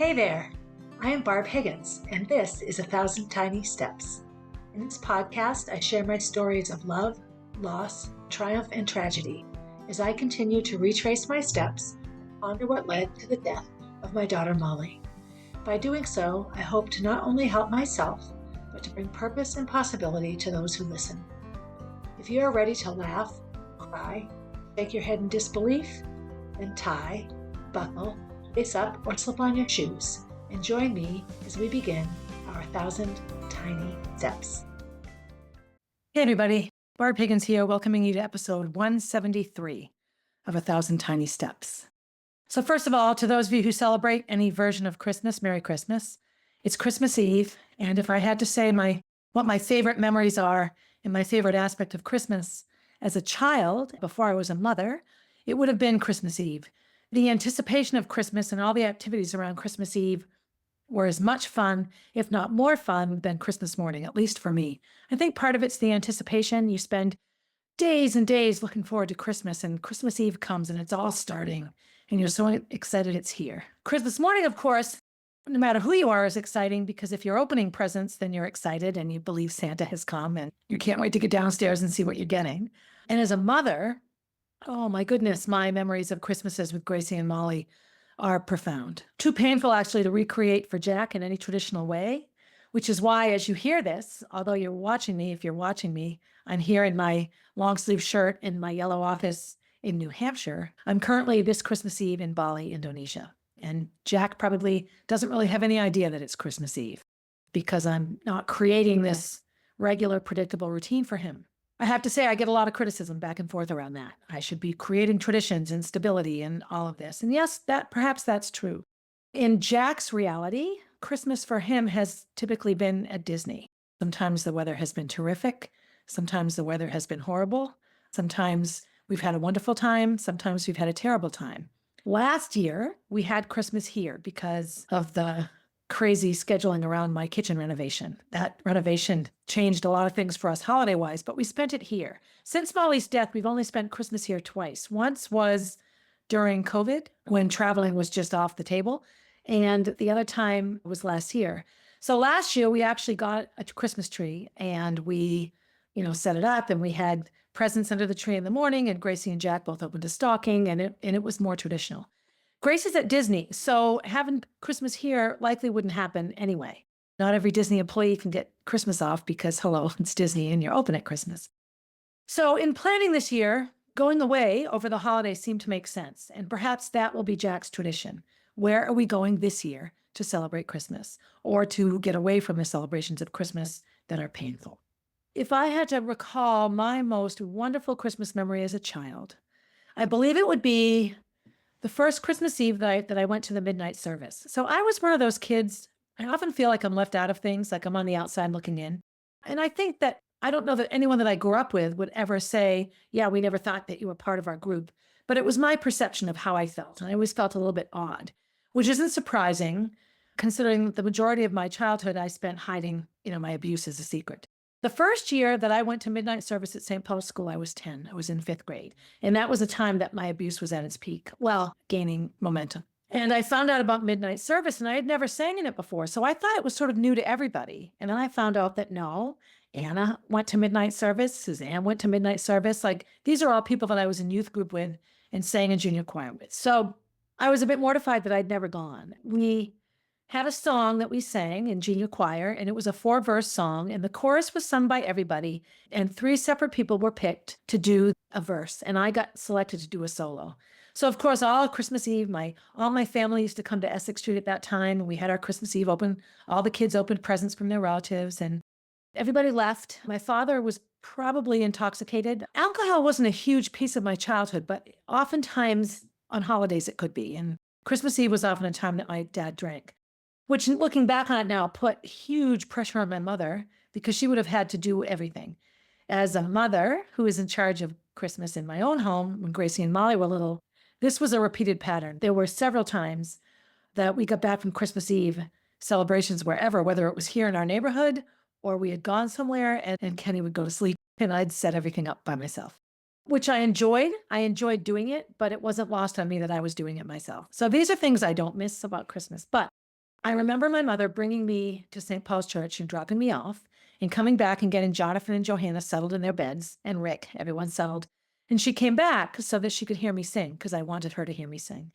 Hey there, I am Barb Higgins, and this is 1,000 Tiny Steps. In this podcast, I share my stories of love, loss, triumph, and tragedy as I continue to retrace my steps and ponder what led to the death of my daughter Molly. By doing so, I hope to not only help myself, but to bring purpose and possibility to those who listen. If you are ready to laugh, cry, shake your head in disbelief, then tie, buckle, lace up, or slip on your shoes and join me as we begin our 1,000 Tiny Steps. Hey everybody, Barb Higgins here, welcoming you to episode 173 of 1,000 Tiny Steps. So first of all, to those of you who celebrate any version of Christmas, Merry Christmas. It's Christmas Eve, and if I had to say what my favorite memories are and my favorite aspect of Christmas as a child, before I was a mother, it would have been Christmas Eve. The anticipation of Christmas and all the activities around Christmas Eve were as much fun, if not more fun, than Christmas morning, at least for me. I think part of it's the anticipation. You spend days and days looking forward to Christmas, and Christmas Eve comes and it's all starting, and you're so excited it's here. Christmas morning, of course, no matter who you are, is exciting because if you're opening presents, then you're excited and you believe Santa has come and you can't wait to get downstairs and see what you're getting. And as a mother, oh my goodness, my memories of Christmases with Gracie and Molly are profound. Too painful actually to recreate for Jack in any traditional way, which is why as you hear this, although you're watching me, if you're watching me, I'm here in my long sleeve shirt in my yellow office in New Hampshire. I'm currently this Christmas Eve in Bali, Indonesia. And Jack probably doesn't really have any idea that it's Christmas Eve because I'm not creating this regular, predictable routine for him. I have to say, I get a lot of criticism back and forth around that. I should be creating traditions and stability and all of this. And yes, perhaps that's true. In Jack's reality, Christmas for him has typically been at Disney. Sometimes the weather has been terrific. Sometimes the weather has been horrible. Sometimes we've had a wonderful time. Sometimes we've had a terrible time. Last year, we had Christmas here because of the crazy scheduling around my kitchen renovation. That renovation changed a lot of things for us holiday-wise, but we spent it here. Since Molly's death, we've only spent Christmas here twice. Once was during COVID, when traveling was just off the table, and the other time was last year. So last year, we actually got a Christmas tree, and we, set it up, and we had presents under the tree in the morning, and Gracie and Jack both opened a stocking, and it was more traditional. Grace is at Disney, so having Christmas here likely wouldn't happen anyway. Not every Disney employee can get Christmas off because, hello, it's Disney and you're open at Christmas. So in planning this year, going away over the holidays seemed to make sense, and perhaps that will be Jack's tradition. Where are we going this year to celebrate Christmas or to get away from the celebrations of Christmas that are painful? If I had to recall my most wonderful Christmas memory as a child, I believe it would be the first Christmas Eve that I went to the midnight service. So I was one of those kids, I often feel like I'm left out of things, like I'm on the outside looking in. And I think that I don't know that anyone that I grew up with would ever say, yeah, we never thought that you were part of our group. But it was my perception of how I felt. And I always felt a little bit odd, which isn't surprising considering the majority of my childhood I spent hiding, my abuse as a secret. The first year that I went to midnight service at St. Paul's School, I was 10. I was in 5th grade. And that was a time that my abuse was at its peak, gaining momentum. And I found out about midnight service, and I had never sang in it before. So I thought it was sort of new to everybody. And then I found out that no, Anna went to midnight service. Suzanne went to midnight service. These are all people that I was in youth group with and sang in junior choir with. So I was a bit mortified that I'd never gone. We had a song that we sang in junior choir, and it was a 4-verse song, and the chorus was sung by everybody, and 3 separate people were picked to do a verse, and I got selected to do a solo. So, of course, all Christmas Eve, all my family used to come to Essex Street at that time, and we had our Christmas Eve open. All the kids opened presents from their relatives, and everybody left. My father was probably intoxicated. Alcohol wasn't a huge piece of my childhood, but oftentimes on holidays it could be, and Christmas Eve was often a time that my dad drank, which looking back on it now put huge pressure on my mother because she would have had to do everything. As a mother who is in charge of Christmas in my own home when Gracie and Molly were little, this was a repeated pattern. There were several times that we got back from Christmas Eve celebrations wherever, whether it was here in our neighborhood or we had gone somewhere and Kenny would go to sleep and I'd set everything up by myself, which I enjoyed. I enjoyed doing it, but it wasn't lost on me that I was doing it myself. So these are things I don't miss about Christmas. But I remember my mother bringing me to St. Paul's Church and dropping me off and coming back and getting Jonathan and Johanna settled in their beds and Rick, everyone settled. And she came back so that she could hear me sing because I wanted her to hear me sing.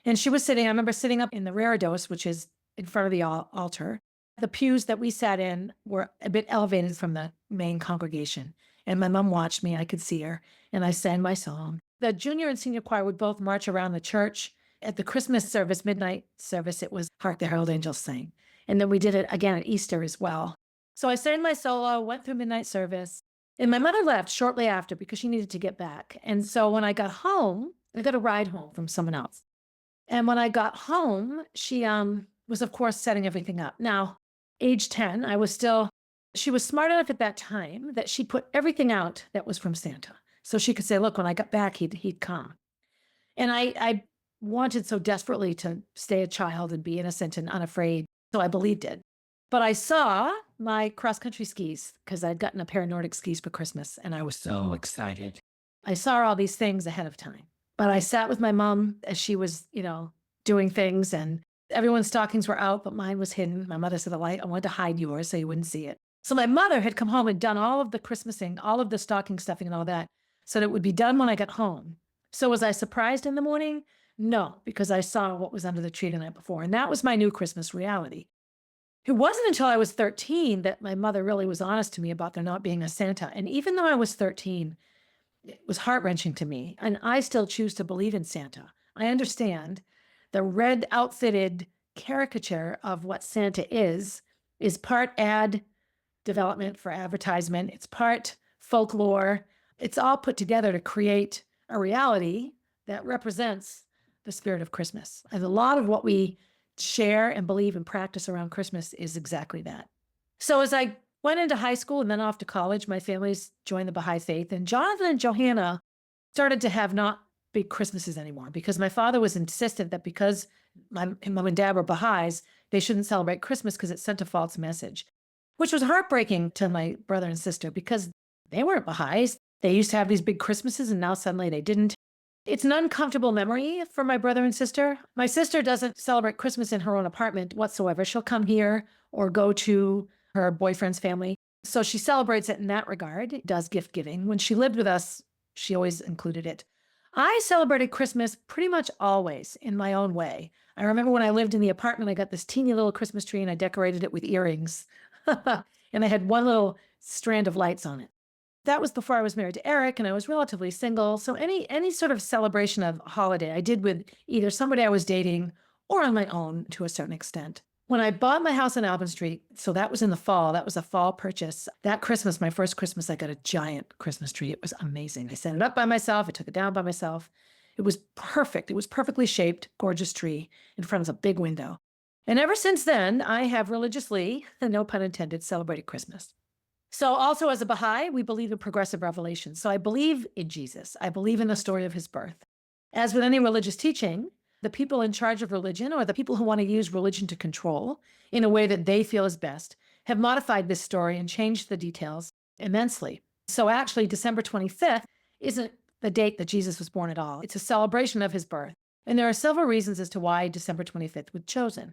And she was sitting, I remember sitting up in the reredos, which is in front of the altar. The pews that we sat in were a bit elevated from the main congregation. And my mom watched me, I could see her, and I sang my song. The junior and senior choir would both march around the church. At the Christmas service, midnight service, it was Hark the Herald Angels Sing. And then we did it again at Easter as well. So I sang my solo, went through midnight service, and my mother left shortly after because she needed to get back. And so when I got home, I got a ride home from someone else. And when I got home, she was, of course, setting everything up. Now, age 10, she was smart enough at that time that she put everything out that was from Santa. So she could say, look, when I got back, he'd come. And I wanted so desperately to stay a child and be innocent and unafraid. So I believed it. But I saw my cross-country skis because I'd gotten a pair of Nordic skis for Christmas, and I was so excited. I saw all these things ahead of time. But I sat with my mom as she was, doing things, and everyone's stockings were out, but mine was hidden. My mother said, I wanted to hide yours so you wouldn't see it. So my mother had come home and done all of the Christmasing, all of the stocking stuffing and all that, so that it would be done when I got home. So was I surprised in the morning? No, because I saw what was under the tree the night before. And that was my new Christmas reality. It wasn't until I was 13 that my mother really was honest to me about there not being a Santa. And even though I was 13, it was heart-wrenching to me. And I still choose to believe in Santa. I understand the red outfitted caricature of what Santa is part ad development for advertisement. It's part folklore. It's all put together to create a reality that represents the spirit of Christmas. And a lot of what we share and believe and practice around Christmas is exactly that. So as I went into high school and then off to college, my family's joined the Baha'i faith, and Jonathan and Johanna started to have not big Christmases anymore because my father was insistent that because my mom and dad were Baha'is, they shouldn't celebrate Christmas because it sent a false message, which was heartbreaking to my brother and sister because they weren't Baha'is. They used to have these big Christmases and now suddenly they didn't. It's an uncomfortable memory for my brother and sister. My sister doesn't celebrate Christmas in her own apartment whatsoever. She'll come here or go to her boyfriend's family. So she celebrates it in that regard, does gift giving. When she lived with us, she always included it. I celebrated Christmas pretty much always in my own way. I remember when I lived in the apartment, I got this teeny little Christmas tree and I decorated it with earrings. And I had one little strand of lights on it. That was before I was married to Eric and I was relatively single. So any sort of celebration of holiday I did with either somebody I was dating or on my own to a certain extent. When I bought my house on Albin Street, so that was in the fall, that was a fall purchase. That Christmas, my first Christmas, I got a giant Christmas tree. It was amazing. I set it up by myself. I took it down by myself. It was perfect. It was perfectly shaped, gorgeous tree in front of a big window. And ever since then, I have religiously, and no pun intended, celebrated Christmas. So also as a Baha'i, we believe in progressive revelation. So I believe in Jesus. I believe in the story of his birth. As with any religious teaching, the people in charge of religion or the people who want to use religion to control in a way that they feel is best have modified this story and changed the details immensely. So actually, December 25th isn't the date that Jesus was born at all. It's a celebration of his birth. And there are several reasons as to why December 25th was chosen.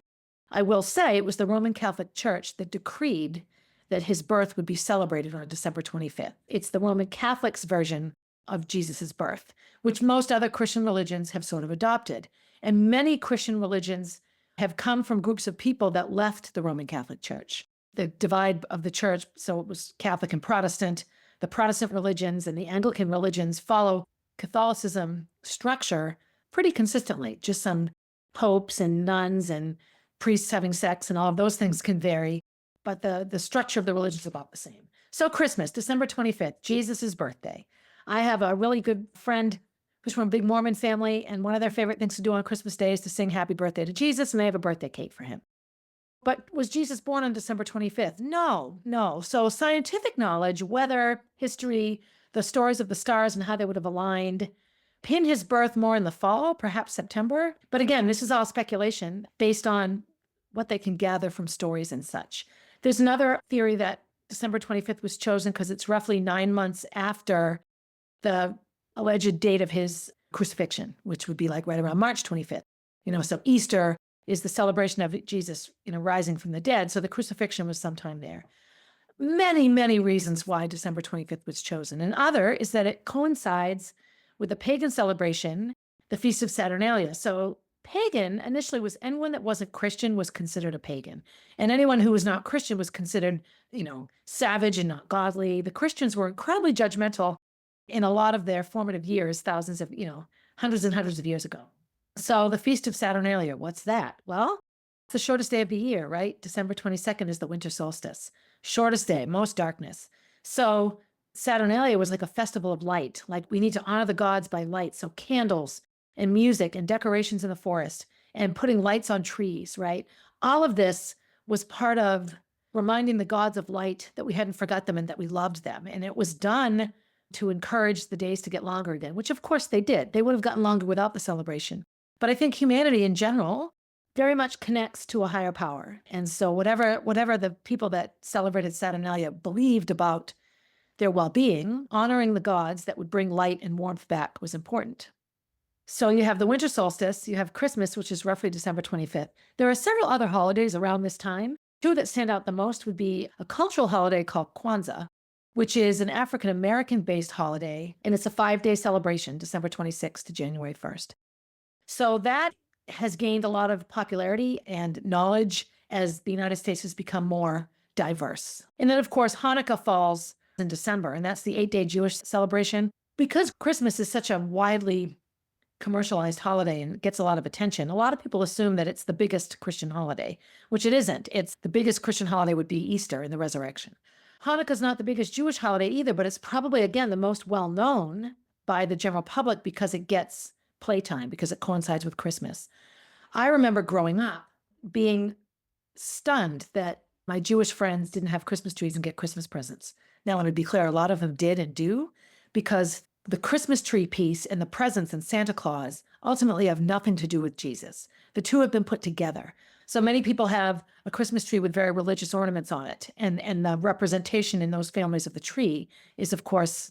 I will say it was the Roman Catholic Church that decreed that his birth would be celebrated on December 25th. It's the Roman Catholics' version of Jesus's birth, which most other Christian religions have sort of adopted. And many Christian religions have come from groups of people that left the Roman Catholic Church. The divide of the church, so it was Catholic and Protestant. The Protestant religions and the Anglican religions follow Catholicism structure pretty consistently. Just some popes and nuns and priests having sex and all of those things can vary, but the structure of the religion is about the same. So Christmas, December 25th, Jesus' birthday. I have a really good friend who's from a big Mormon family, and one of their favorite things to do on Christmas Day is to sing happy birthday to Jesus, and they have a birthday cake for him. But was Jesus born on December 25th? No. So scientific knowledge, weather, history, the stories of the stars and how they would have aligned, pin his birth more in the fall, perhaps September. But again, this is all speculation based on what they can gather from stories and such. There's another theory that December 25th was chosen because it's roughly 9 months after the alleged date of his crucifixion, which would be like right around March 25th. So Easter is the celebration of Jesus, rising from the dead. So the crucifixion was sometime there. Many, many reasons why December 25th was chosen. And other is that it coincides with the pagan celebration, the Feast of Saturnalia. So pagan initially was anyone that wasn't Christian was considered a pagan. And anyone who was not Christian was considered, savage and not godly. The Christians were incredibly judgmental in a lot of their formative years, thousands of, hundreds and hundreds of years ago. So the Feast of Saturnalia, what's that? Well, it's the shortest day of the year, right? December 22nd is the winter solstice. Shortest day, most darkness. So Saturnalia was like a festival of light. Like we need to honor the gods by light. So candles and music and decorations in the forest and putting lights on trees, right? All of this was part of reminding the gods of light that we hadn't forgot them and that we loved them. And it was done to encourage the days to get longer again, which of course they did. They would have gotten longer without the celebration. But I think humanity in general very much connects to a higher power. And so whatever the people that celebrated Saturnalia believed about their well-being, honoring the gods that would bring light and warmth back was important. So you have the winter solstice, you have Christmas, which is roughly December 25th. There are several other holidays around this time. Two that stand out the most would be a cultural holiday called Kwanzaa, which is an African-American-based holiday, and it's a 5-day celebration, December 26th to January 1st. So that has gained a lot of popularity and knowledge as the United States has become more diverse. And then, of course, Hanukkah falls in December, and that's the 8-day Jewish celebration. Because Christmas is such a widely commercialized holiday and gets a lot of attention, a lot of people assume that it's the biggest Christian holiday, which it isn't. It's the biggest Christian holiday would be Easter and the resurrection. Hanukkah is not the biggest Jewish holiday either, but it's probably, again, the most well-known by the general public because it gets playtime, because it coincides with Christmas. I remember growing up being stunned that my Jewish friends didn't have Christmas trees and get Christmas presents. Now, let me be clear, a lot of them did and do, because the Christmas tree piece and the presents and Santa Claus ultimately have nothing to do with Jesus. The two have been put together. So many people have a Christmas tree with very religious ornaments on it. And the representation in those families of the tree is, of course,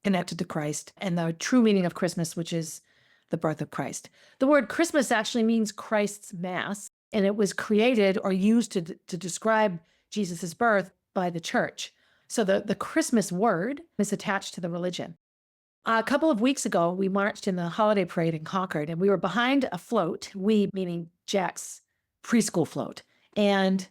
connected to Christ and the true meaning of Christmas, which is the birth of Christ. The word Christmas actually means Christ's Mass, and it was created or used to describe Jesus's birth by the church. So the Christmas word is attached to the religion. A couple of weeks ago, we marched in the holiday parade in Concord, and we were behind a float, we meaning Jack's preschool float. And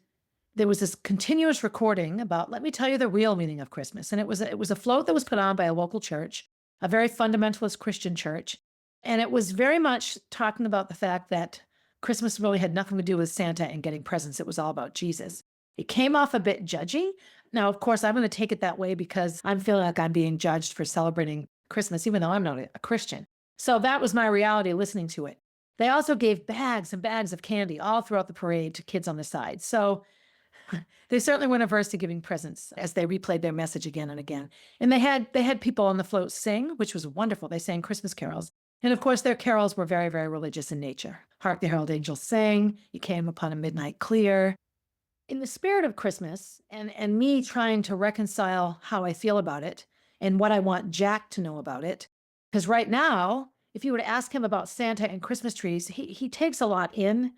there was this continuous recording about, let me tell you the real meaning of Christmas. And it was a float that was put on by a local church, a very fundamentalist Christian church. And it was very much talking about the fact that Christmas really had nothing to do with Santa and getting presents. It was all about Jesus. It came off a bit judgy. Now, of course, I'm going to take it that way because I'm feeling like I'm being judged for celebrating Christmas, even though I'm not a Christian. So that was my reality listening to it. They also gave bags and bags of candy all throughout the parade to kids on the side. So they certainly weren't averse to giving presents as they replayed their message again and again. And they had people on the float sing, which was wonderful. They sang Christmas carols. And of course, their carols were very, very religious in nature. Hark the Herald Angels sang, You Came Upon a Midnight Clear. In the spirit of Christmas and me trying to reconcile how I feel about it and what I want Jack to know about it, because right now, if you were to ask him about Santa and Christmas trees, he takes a lot in,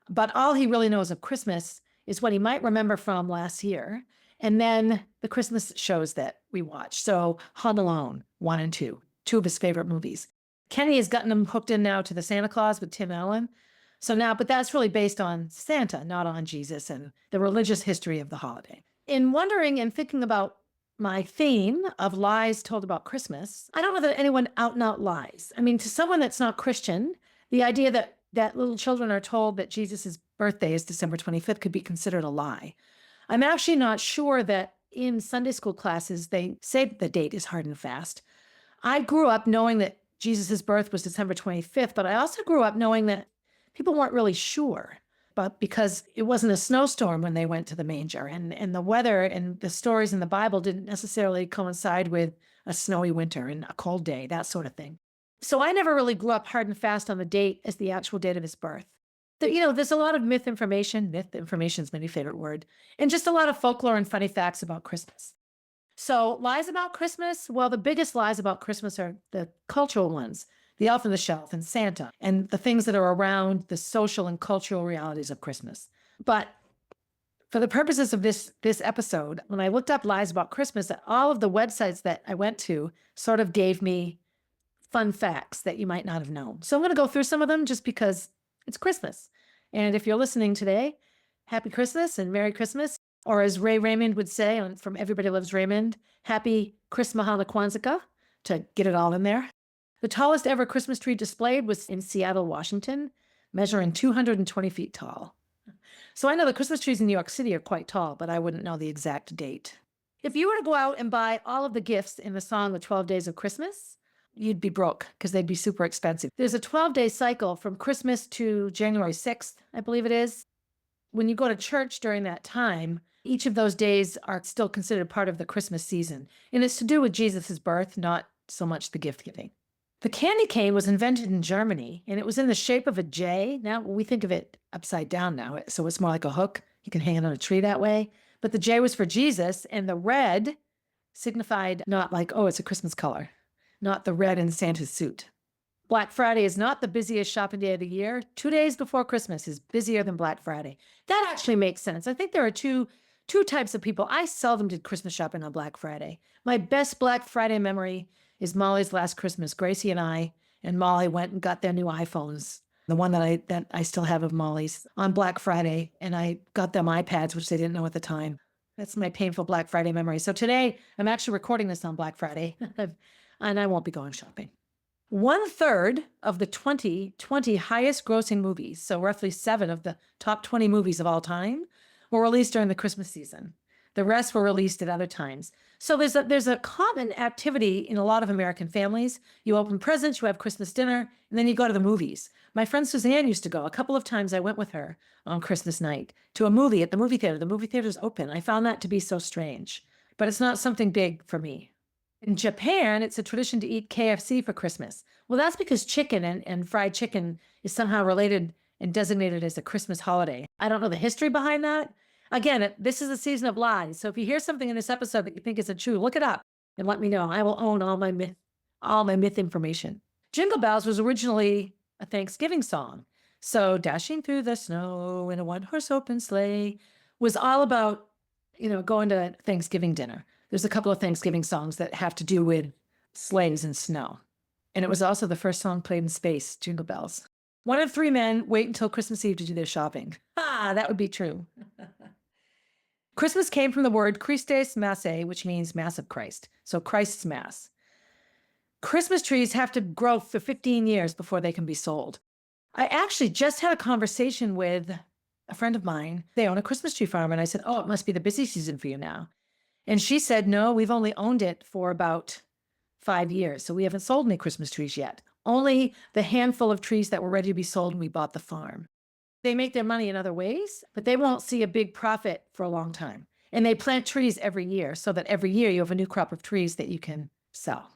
but all he really knows of Christmas is what he might remember from last year. And then the Christmas shows that we watch. So Home Alone 1 and 2 of his favorite movies. Kenny has gotten him hooked in now to the Santa Claus with Tim Allen. So now, but that's really based on Santa, not on Jesus and the religious history of the holiday. In wondering and thinking about my theme of lies told about Christmas, I don't know that anyone out and out lies. I mean, to someone that's not Christian, the idea that little children are told that Jesus's birthday is December 25th could be considered a lie. I'm actually not sure that in Sunday school classes, they say that the date is hard and fast. I grew up knowing that Jesus's birth was December 25th, but I also grew up knowing that people weren't really sure, but because it wasn't a snowstorm when they went to the manger, and the weather and the stories in the Bible didn't necessarily coincide with a snowy winter and a cold day, that sort of thing. So I never really grew up hard and fast on the date as the actual date of his birth. There's a lot of myth information is my favorite word, and just a lot of folklore and funny facts about Christmas. So lies about Christmas, well, the biggest lies about Christmas are the cultural ones. the elf on the shelf and Santa and the things that are around the social and cultural realities of Christmas. But for the purposes of this episode, when I looked up lies about Christmas, all of the websites that I went to sort of gave me fun facts that you might not have known. So I'm going to go through some of them just because it's Christmas. And if you're listening today, Happy Christmas and Merry Christmas. Or as Ray Raymond would say from Everybody Loves Raymond, Happy Christmahana Kwanzaa, to get it all in there. The tallest ever Christmas tree displayed was in Seattle, Washington, measuring 220 feet tall. So I know the Christmas trees in New York City are quite tall, but I wouldn't know the exact date. If you were to go out and buy all of the gifts in the song The 12 Days of Christmas, you'd be broke because they'd be super expensive. There's a 12-day cycle from Christmas to January 6th, I believe it is. When you go to church during that time, each of those days are still considered part of the Christmas season. And it's to do with Jesus' birth, not so much the gift giving. The candy cane was invented in Germany, and it was in the shape of a J. Now we think of it upside down now, so it's more like a hook. You can hang it on a tree that way. But the J was for Jesus, and the red signified not like, oh, it's a Christmas color, not the red in Santa's suit. Black Friday is not the busiest shopping day of the year. 2 days before Christmas is busier than Black Friday. That actually makes sense. I think there are two types of people. I seldom did Christmas shopping on Black Friday. My best Black Friday memory is Molly's last Christmas. Gracie and Molly went and got their new iPhones. The one that I still have of Molly's on Black Friday, and I got them iPads, which they didn't know at the time. That's my painful Black Friday memory. So today, I'm actually recording this on Black Friday, and I won't be going shopping. 1/3 of the 2020 highest grossing movies, so roughly 7 of the top 20 movies of all time, were released during the Christmas season. The rest were released at other times. So there's a common activity in a lot of American families. You open presents, you have Christmas dinner, and then you go to the movies. My friend Suzanne used to go. A couple of times I went with her on Christmas night to a movie at the movie theater. The movie theater's open. I found that to be so strange, but it's not something big for me. In Japan, it's a tradition to eat KFC for Christmas. Well, that's because chicken and fried chicken is somehow related and designated as a Christmas holiday. I don't know the history behind that. Again, this is a season of lies. So if you hear something in this episode that you think isn't true, look it up and let me know. I will own all my myth information. Jingle Bells was originally a Thanksgiving song. So Dashing Through the Snow in a One-Horse Open Sleigh was all about, going to Thanksgiving dinner. There's a couple of Thanksgiving songs that have to do with sleighs and snow. And it was also the first song played in space, Jingle Bells. 1 in 3 men wait until Christmas Eve to do their shopping. That would be true. Christmas came from the word Christes Masse, which means Mass of Christ. So Christ's Mass. Christmas trees have to grow for 15 years before they can be sold. I actually just had a conversation with a friend of mine. They own a Christmas tree farm. And I said, oh, it must be the busy season for you now. And she said, no, we've only owned it for about 5 years. So we haven't sold any Christmas trees yet. Only the handful of trees that were ready to be sold when we bought the farm. They make their money in other ways, but they won't see a big profit for a long time. And they plant trees every year so that every year you have a new crop of trees that you can sell.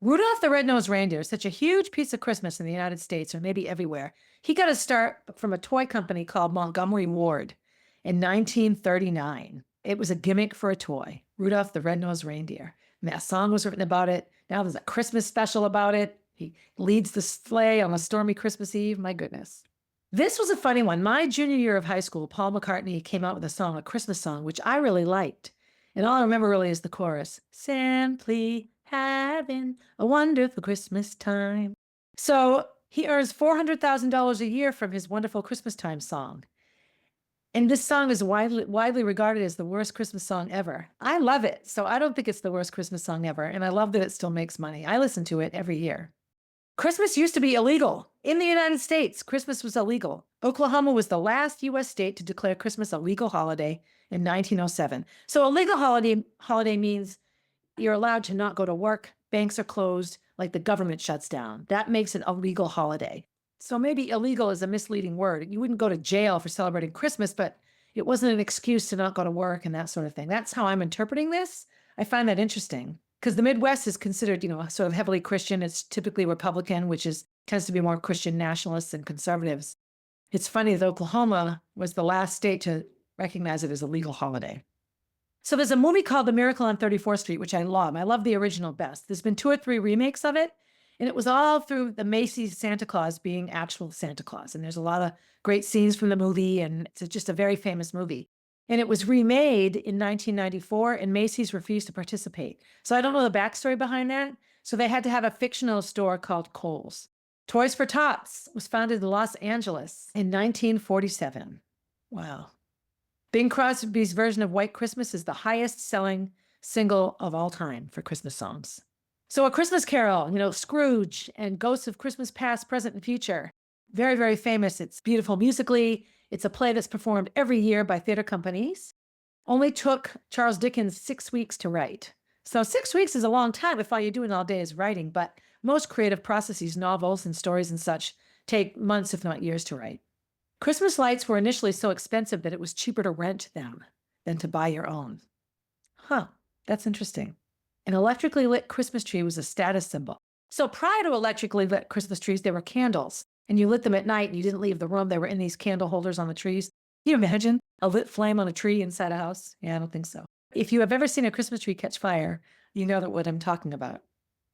Rudolph the Red-Nosed Reindeer is such a huge piece of Christmas in the United States, or maybe everywhere. He got a start from a toy company called Montgomery Ward in 1939. It was a gimmick for a toy, Rudolph the Red-Nosed Reindeer. And that song was written about it. Now there's a Christmas special about it. He leads the sleigh on a stormy Christmas Eve. My goodness. This was a funny one. My junior year of high school, Paul McCartney came out with a Christmas song, which I really liked. And all I remember really is the chorus, simply having a wonderful Christmas time. So he earns $400,000 a year from his wonderful Christmas time song. And this song is widely regarded as the worst Christmas song ever. I love it. So I don't think it's the worst Christmas song ever. And I love that it still makes money. I listen to it every year. Christmas used to be illegal. In the United States, Christmas was illegal. Oklahoma was the last U.S. state to declare Christmas a legal holiday in 1907. So a legal holiday means you're allowed to not go to work, banks are closed, like the government shuts down. That makes it a legal holiday. So maybe illegal is a misleading word. You wouldn't go to jail for celebrating Christmas, but it wasn't an excuse to not go to work and that sort of thing. That's how I'm interpreting this. I find that interesting. Because the Midwest is considered, sort of heavily Christian. It's typically Republican, which tends to be more Christian nationalists and conservatives. It's funny that Oklahoma was the last state to recognize it as a legal holiday. So there's a movie called The Miracle on 34th Street, which I love. I love the original best. There's been 2 or 3 remakes of it. And it was all through the Macy's Santa Claus being actual Santa Claus. And there's a lot of great scenes from the movie, and it's just a very famous movie. And it was remade in 1994, and Macy's refused to participate. So I don't know the backstory behind that. So they had to have a fictional store called Kohl's. Toys for Tots was founded in Los Angeles in 1947. Wow. Bing Crosby's version of White Christmas is the highest selling single of all time for Christmas songs. So A Christmas Carol, Scrooge and Ghosts of Christmas Past, Present, and Future. Very, very famous. It's beautiful musically. It's a play that's performed every year by theater companies. Only took Charles Dickens 6 weeks to write. So 6 weeks is a long time if all you're doing all day is writing, but most creative processes, novels and stories and such, take months, if not years, to write. Christmas lights were initially so expensive that it was cheaper to rent them than to buy your own. Huh, that's interesting. An electrically lit Christmas tree was a status symbol. So prior to electrically lit Christmas trees, there were candles, and you lit them at night and you didn't leave the room. They were in these candle holders on the trees. Can you imagine a lit flame on a tree inside a house? Yeah, I don't think so. If you have ever seen a Christmas tree catch fire, you know what I'm talking about.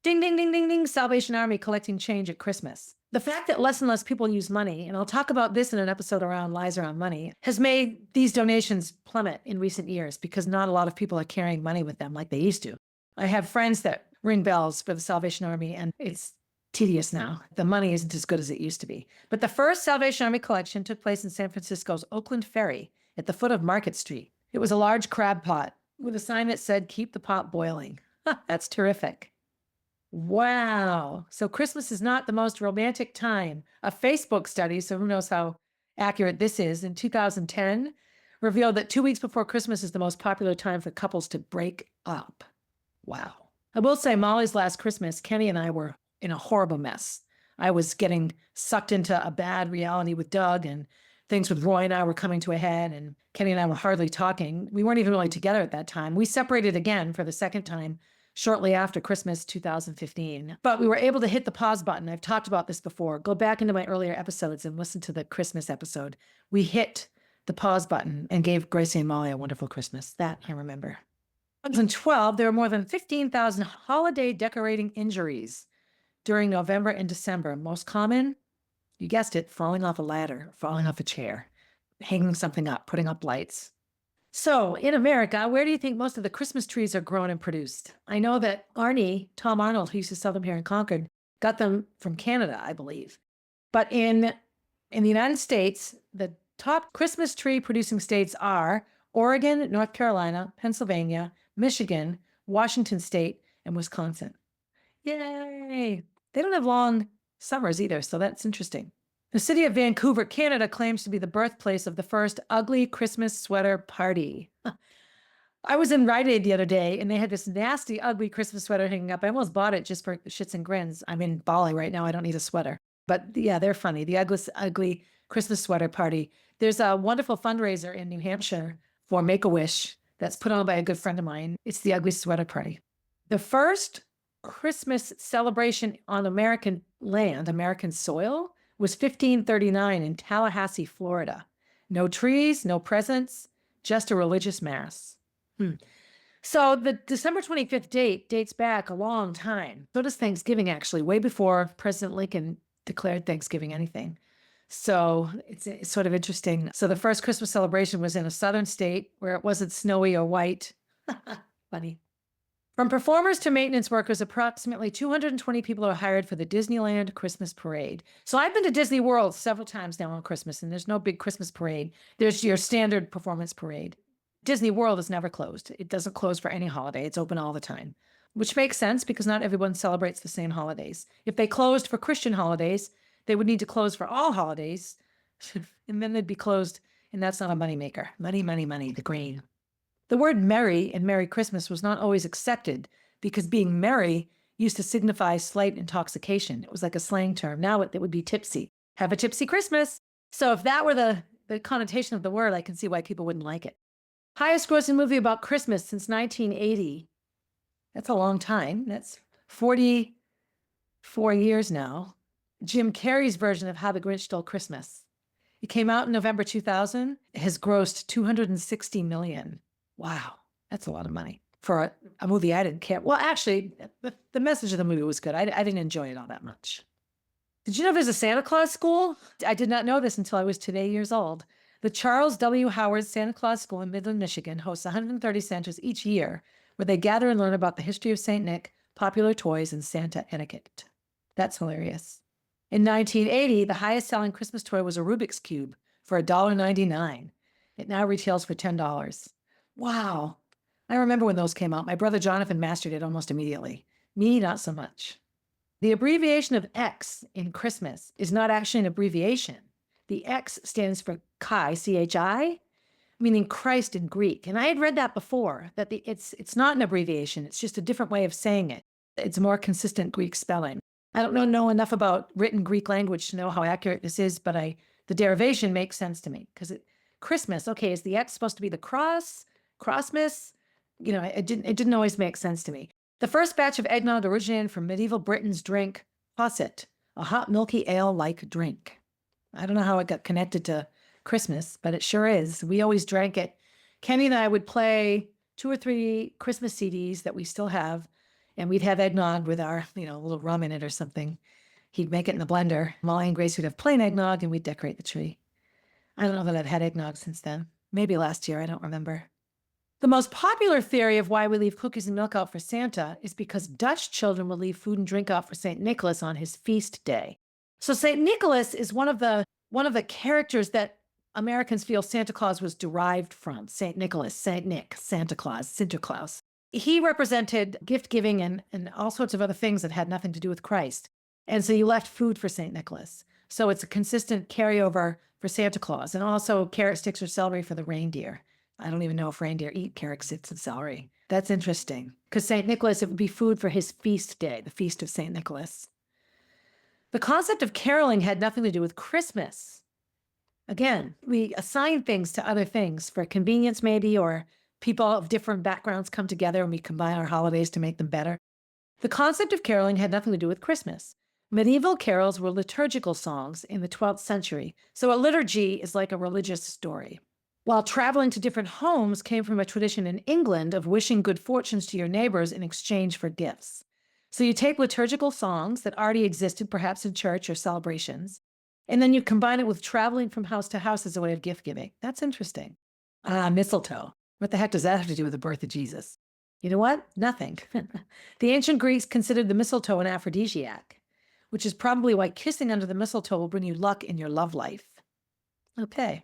Ding, ding, ding, ding, ding, Salvation Army collecting change at Christmas. The fact that less and less people use money, and I'll talk about this in an episode around Lies Around Money, has made these donations plummet in recent years because not a lot of people are carrying money with them like they used to. I have friends that ring bells for the Salvation Army, and it's tedious now. The money isn't as good as it used to be. But the first Salvation Army collection took place in San Francisco's Oakland Ferry at the foot of Market Street. It was a large crab pot with a sign that said, "Keep the pot boiling." That's terrific. Wow. So Christmas is not the most romantic time. A Facebook study, so who knows how accurate this is, in 2010 revealed that 2 weeks before Christmas is the most popular time for couples to break up. Wow. I will say Molly's last Christmas, Kenny and I were in a horrible mess. I was getting sucked into a bad reality with Doug, and things with Roy and I were coming to a head, and Kenny and I were hardly talking. We weren't even really together at that time. We separated again for the second time shortly after Christmas 2015. But we were able to hit the pause button. I've talked about this before. Go back into my earlier episodes and listen to the Christmas episode. We hit the pause button and gave Gracie and Molly a wonderful Christmas. That I remember. In 2012, there were more than 15,000 holiday decorating injuries during November and December. Most common, you guessed it, falling off a ladder, falling off a chair, hanging something up, putting up lights. So in America, where do you think most of the Christmas trees are grown and produced? I know that Tom Arnold, who used to sell them here in Concord, got them from Canada, I believe. But in the United States, the top Christmas tree producing states are Oregon, North Carolina, Pennsylvania, Michigan, Washington State, and Wisconsin. Yay! They don't have long summers either, so that's interesting. The city of Vancouver, Canada, claims to be the birthplace of the first ugly Christmas sweater party. I was in Rite Aid the other day, and they had this nasty, ugly Christmas sweater hanging up. I almost bought it just for shits and grins. I'm in Bali right now. I don't need a sweater. But yeah, they're funny. The ugly Christmas sweater party. There's a wonderful fundraiser in New Hampshire for Make-A-Wish that's put on by a good friend of mine. It's the ugly sweater party. The first Christmas celebration on American land, American soil, was 1539 in Tallahassee, Florida. No trees, no presents, just a religious mass. So the December 25th date dates back a long time. So does Thanksgiving, actually, way before President Lincoln declared Thanksgiving anything. So it's sort of interesting. So the first Christmas celebration was in a southern state where it wasn't snowy or white. Funny. From performers to maintenance workers, approximately 220 people are hired for the Disneyland Christmas Parade. So I've been to Disney World several times now on Christmas, and there's no big Christmas parade. There's your standard performance parade. Disney World is never closed. It doesn't close for any holiday. It's open all the time, which makes sense because not everyone celebrates the same holidays. If they closed for Christian holidays, they would need to close for all holidays, and then they'd be closed, and that's not a moneymaker. Money, money, money, the grain. The word merry and Merry Christmas was not always accepted because being merry used to signify slight intoxication. It was like a slang term. Now it would be tipsy. Have a tipsy Christmas. So if that were the connotation of the word, I can see why people wouldn't like it. Highest grossing movie about Christmas since 1980. That's a long time. That's 44 years now. Jim Carrey's version of How the Grinch Stole Christmas. It came out in November 2000. It has grossed $260 million. Wow, that's a lot of money. for a movie I didn't care. Well, actually, the message of the movie was good. I didn't enjoy it all that much. Did you know there's a Santa Claus school? I did not know this until I was 2 years old. The Charles W. Howard Santa Claus School in Midland, Michigan hosts 130 Santas each year where they gather and learn about the history of St. Nick, popular toys, and Santa etiquette. That's hilarious. In 1980, the highest selling Christmas toy was a Rubik's Cube for $1.99. It now retails for $10. Wow. I remember when those came out. My brother Jonathan mastered it almost immediately. Me, not so much. The abbreviation of X in Christmas is not actually an abbreviation. The X stands for Chi, C-H-I, meaning Christ in Greek. And I had read that before, that it's not an abbreviation. It's just a different way of saying it. It's a more consistent Greek spelling. I don't know enough about written Greek language to know how accurate this is, but the derivation makes sense to me because Christmas, okay, is the X supposed to be the Crossmas? It didn't always make sense to me. The first batch of eggnog originated from medieval Britain's drink posset, a hot milky ale-like drink. I don't know how it got connected to Christmas, but it sure is. We always drank it. Kenny and I would play 2 or 3 Christmas CDs that we still have, and we'd have eggnog with our, a little rum in it or something. He'd make it in the blender. Molly and Grace would have plain eggnog, and we'd decorate the tree. I don't know that I've had eggnog since then. Maybe last year, I don't remember. The most popular theory of why we leave cookies and milk out for Santa is because Dutch children will leave food and drink out for St. Nicholas on his feast day. So St. Nicholas is one of the characters that Americans feel Santa Claus was derived from. St. Nicholas, St. Nick, Santa Claus, Sinterklaas. He represented gift giving and all sorts of other things that had nothing to do with Christ. And so you left food for St. Nicholas. So it's a consistent carryover for Santa Claus, and also carrot sticks or celery for the reindeer. I don't even know if reindeer eat carrot sticks and celery. That's interesting. Because St. Nicholas, it would be food for his feast day, the Feast of St. Nicholas. The concept of caroling had nothing to do with Christmas. Again, we assign things to other things for convenience maybe, or people of different backgrounds come together and we combine our holidays to make them better. The concept of caroling had nothing to do with Christmas. Medieval carols were liturgical songs in the 12th century, so a liturgy is like a religious story. While traveling to different homes came from a tradition in England of wishing good fortunes to your neighbors in exchange for gifts. So you take liturgical songs that already existed, perhaps in church or celebrations, and then you combine it with traveling from house to house as a way of gift giving. That's interesting. Mistletoe. What the heck does that have to do with the birth of Jesus? You know what? Nothing. The ancient Greeks considered the mistletoe an aphrodisiac, which is probably why kissing under the mistletoe will bring you luck in your love life. Okay.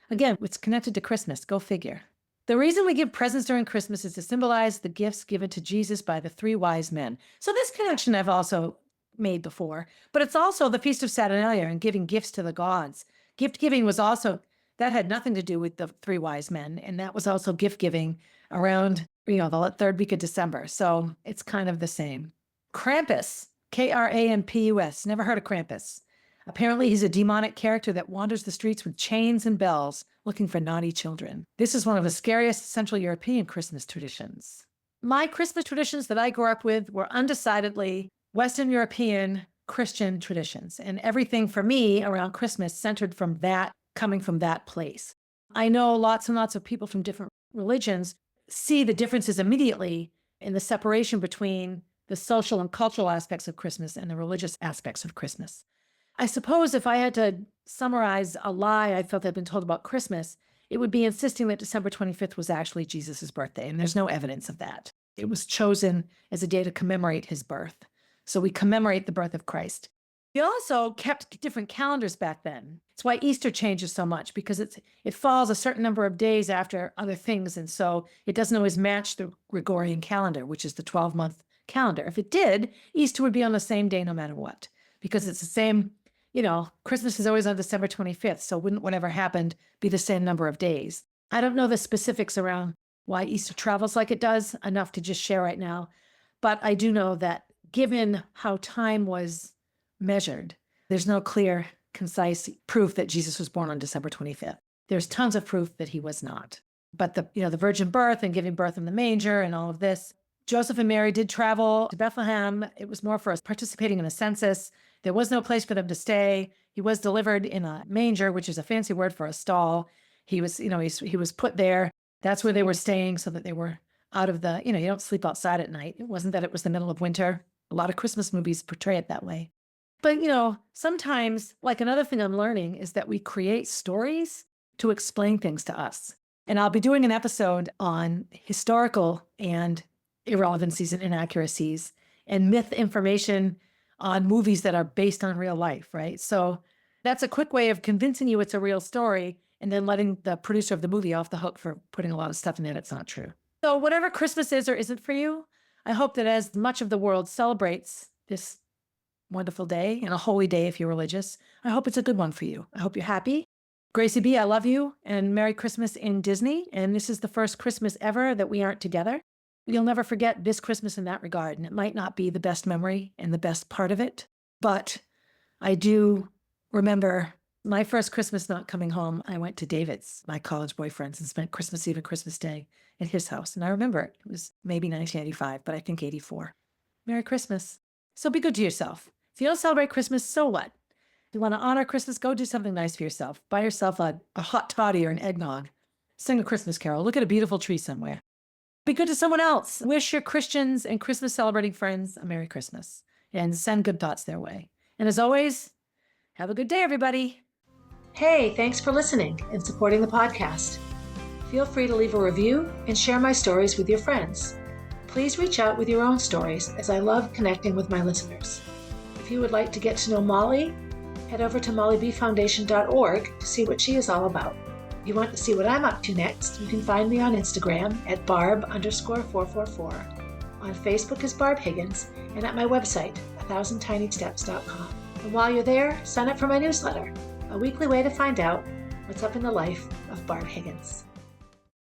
Again, it's connected to Christmas. Go figure. The reason we give presents during Christmas is to symbolize the gifts given to Jesus by the 3 wise men. So this connection I've also made before, but it's also the Feast of Saturnalia and giving gifts to the gods. Gift giving was also, that had nothing to do with the 3 wise men, and that was also gift giving around, the 3rd week of December. So it's kind of the same. Krampus, Krampus. Never heard of Krampus. Apparently, he's a demonic character that wanders the streets with chains and bells looking for naughty children. This is one of the scariest Central European Christmas traditions. My Christmas traditions that I grew up with were undecidedly Western European Christian traditions, and everything for me around Christmas centered from that, coming from that place. I know lots and lots of people from different religions see the differences immediately in the separation between the social and cultural aspects of Christmas and the religious aspects of Christmas. I suppose if I had to summarize a lie I felt I'd been told about Christmas, it would be insisting that December 25th was actually Jesus' birthday, and there's no evidence of that. It was chosen as a day to commemorate his birth. So we commemorate the birth of Christ. We also kept different calendars back then. It's why Easter changes so much, because it falls a certain number of days after other things, and so it doesn't always match the Gregorian calendar, which is the 12-month calendar. If it did, Easter would be on the same day no matter what, because it's the same. Christmas is always on December 25th, so wouldn't whatever happened be the same number of days? I don't know the specifics around why Easter travels like it does, enough to just share right now, but I do know that given how time was measured, there's no clear, concise proof that Jesus was born on December 25th. There's tons of proof that he was not. But the virgin birth and giving birth in the manger and all of this, Joseph and Mary did travel to Bethlehem. It was more for us participating in a census. There was no place for them to stay. He was delivered in a manger, which is a fancy word for a stall. He was, he was put there. That's where they were staying so that they were out of the, you don't sleep outside at night. It wasn't that it was the middle of winter. A lot of Christmas movies portray it that way. But, sometimes, like another thing I'm learning is that we create stories to explain things to us. And I'll be doing an episode on historical and irrelevancies and inaccuracies and myth information on movies that are based on real life, right? So that's a quick way of convincing you it's a real story and then letting the producer of the movie off the hook for putting a lot of stuff in it that's not true. So whatever Christmas is or isn't for you, I hope that as much of the world celebrates this wonderful day and a holy day if you're religious, I hope it's a good one for you. I hope you're happy. Gracie B, I love you, and Merry Christmas in Disney. And this is the first Christmas ever that we aren't together. You'll never forget this Christmas in that regard. And it might not be the best memory and the best part of it, but I do remember my first Christmas not coming home. I went to David's, my college boyfriend's, and spent Christmas Eve and Christmas Day at his house. And I remember it. It was maybe 1985, but I think 84. Merry Christmas. So be good to yourself. If you don't celebrate Christmas, so what? If you want to honor Christmas, go do something nice for yourself. Buy yourself a hot toddy or an eggnog. Sing a Christmas carol. Look at a beautiful tree somewhere. Be good to someone else. Wish your Christians and Christmas celebrating friends a Merry Christmas and send good thoughts their way. And as always, have a good day, everybody. Hey, thanks for listening and supporting the podcast. Feel free to leave a review and share my stories with your friends. Please reach out with your own stories, as I love connecting with my listeners. If you would like to get to know Molly, head over to mollybfoundation.org to see what she is all about. If you want to see what I'm up to next, you can find me on Instagram at barb_444, on Facebook as Barb Higgins, and at my website, 1000tinysteps.com. And while you're there, sign up for my newsletter, a weekly way to find out what's up in the life of Barb Higgins.